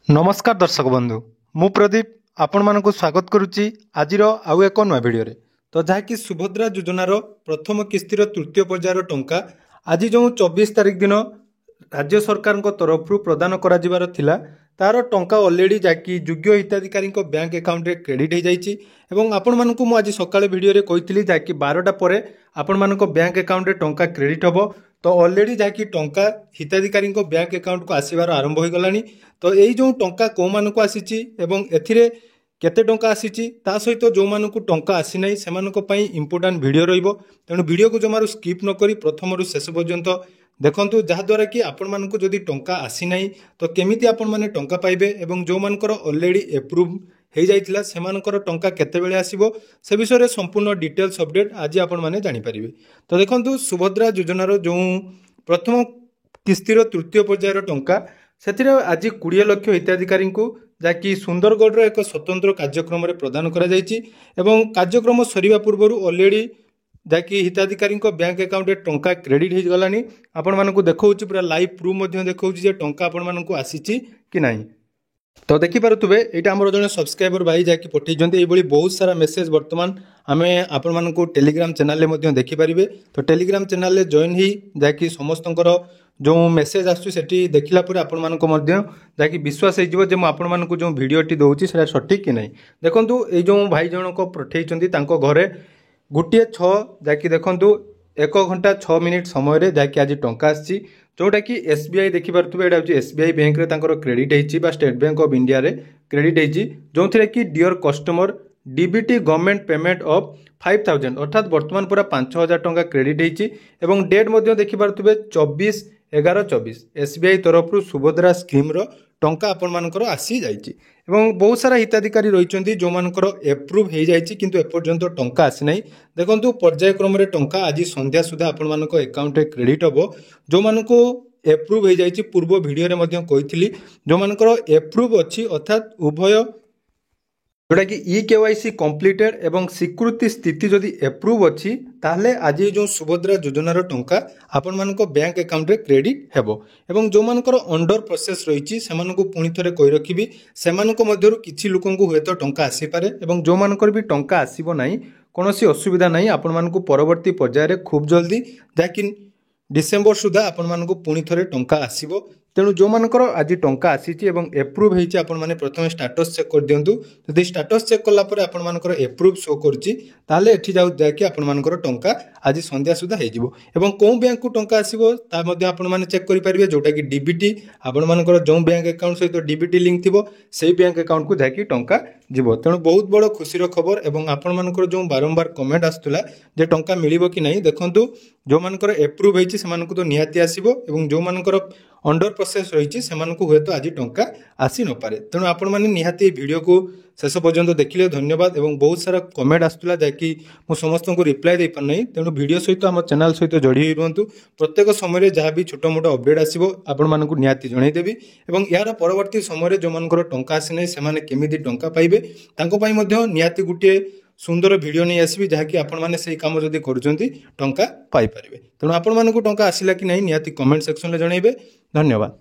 नमस्कार दर्शक बंधु मु प्रदीप आपण मानक स्वागत करुच्ची आज आउ एक नुआ भिडियो तो जहाँकि सुभद्रा योजनार प्रथम किस्तिर तृतीय पर्यायर टंका आज जो 24 तारिख दिन राज्य सरकार तरफ प्रदान कर तार टंका ऑलरेडी जाकि योग्य हिताधिकारी बैंक अकाउंट रे क्रेडिट हो जाइए एवं आपण मानक मु आज सकाळे वीडियो रे कही जाकि 12टा पर आपण मानक बैंक अकाउंट रे टंका क्रेडिट हम तो ऑलरेडी जहाँकि टंका हिताधिकारी बैंक अकाउंट को आसबार आरंभ हो गलानी तो यही जो टंका कौ मानक आसी एथिरे केते टंका आसी सहित जो मानक टंका आसी ना से इंपोर्टाट वीडियो रहिबो तेणु वीडियो को जमारू स्किप न करी प्रथम रु शेष पर्यंत देखंतु जहाद्वारा कि आपण मानक जदि टंका आसी ना तो केमिति आपण माने टंका पाइबे एवं जो मानकर ऑलरेडी एप्रूव हो जाइतिला सेमानकर टंका केतेबेले आसीबो से विषय रे संपूर्ण डिटेल्स अपडेट आज आपण माने जानि परिबे। तो देखंतु सुभद्रा योजनार जो प्रथम किस्तिर तृतीय पर्यायर टंका से आज 20 लाख हिताधिकारी को जहाँकि सुंदरगढ़ एक स्वतंत्र कार्यक्रम प्रदान कर कार्यक्रम सरिबा पूर्व ऑलरेडी जहाँकि हिताधिकारी बैंक अकाउंट टंका क्रेडिट हो गलानी आपण मानकु देखौछि पूरा लाइव प्रूफ देखौछि जे टंका आपण मानकु आसीछि कि नाही। तो देखिपे यहाँ आम जन सब्सक्राइबर भाई जहाँकि पठे बहुत सारा मेसेज बर्तमान आम आपण मानकु टेलीग्राम चैनल में देखिपारे तो टेलीग्राम चैनल जॉइन ही जहाँकि समस्त जो मेसेज आसुँगी देखला आपण मानक जहाँकि विश्वास हो आपण मानक जो भिडटी दूसरी से सठिक कि नहीं। देखो ये जो भाई जनक पठे घरे गोटे 6 जहाँकि देखु 1 घंटा 6 मिनिट समय जहाँकि आज टंका आसी जोटा कि एसबीआई देखिपे यहाँ एसबीआई बैंक रे क्रेडिट होती स्टेट बैंक ऑफ इंडिया रे क्रेडिट होती जो थे कि dear customer DBT government payment of 5000 अर्थात बर्तमान पूरा 5000 टंका क्रेडिट होती डेट देखिपे 24/11/24 एसबीआई तरफ सुभद्रा स्कीम रो टंका आपण मानकर आसी जाइए एवं बहुत सारा हिताधिकारी रही जो मानकर एप्रूव हो जाइए किंतु एपर्यंत टंका आसी ना देखो पर्यायक्रम टंका आज संध्या सुधा आपण मानक अकाउंट रे क्रेडिट हम जो मानक एप्रूव हो जाइए पूर्व वीडियो रे कही जो मानकर एप्रूव अच्छी अर्थात उभय जोटा कि केवाईसी कंप्लीटेड एवं स्वीकृति स्थिति जदि एप्रूव अच्छी ताहले आज जो सुभद्रा योजनार टंका आपण मानक बैंक अकाउंट रे क्रेडिट हेबो एवं जो मानकर अंडर प्रोसेस रही से पुणी थे कही रखी से किसी लोक हुए तो टंका आसी पारे एवं जो मानकर भी टंका आसीबो नाही कोनोसी असुविधा नहीं आपण मानक परवर्ती पर्यायर खूब जल्दी जहाँकि डिसेम्बर सुधा आपण मानक पुणी थे टंका आसीबो तेणु जो मानकर आज टंका आसी एप्रूव होती आपण माने प्रथम स्टाटस चेक कर दिंतु जदि स्टाटस चेक कलापर आपण मानकर एप्रूव शो करुच्ची ताले एठी जाउ जाकि आपण मानकर टंका आज संध्या सुधा हो जिवो एवं को बैंक को टंका आसीबो ता मध्ये आपण माने चेक करि परिबे जोटा कि डीबीटी आपण मानकर जो बैंक अकाउंट सहित डीबीटी लिंक थिबो सेही बैंक अकाउंट को जाकि टंका जिवो तेणु बहुत बड़ खुशीर खबर एवं आपण मानकर जो बारंबार कमेंट आस्तुला जे टंका मिलिबो कि नहीं देखंतु जो मानकर एप्रूव होईची से मानकु तो निहाती आसीबो एवं जो मानकर अंडर प्रोसेस रही से हुए तो आज टंका आसी न पारे तेणु आपण मैंने निहाती वीडियो को शेष पर्यंत देखिले धन्यवाद एवं बहुत सारा कमेंट आसूला जहाँकि मुझ समस्त को रिप्लाई दे पारना तेणु वीडियो सहित आम चैनल सहित जोड़ी रुहतु प्रत्येक समय जहाँ भी छोट मोट अपडेट आसो आपण मानक निहाती जनईदेवी और यार परवर्ती समय जो मान टंका आसी ना से केमी टंका पाइबे निहाती गोटे सुंदर वीडियो नहीं आसबि जहाँकि आपण मैंने से कम जदि करुँच टंका पाइपर तेणु आपण मानक टंका आसला कि नहीं निहाती कमेंट सेक्शन में जनइबे। धन्यवाद।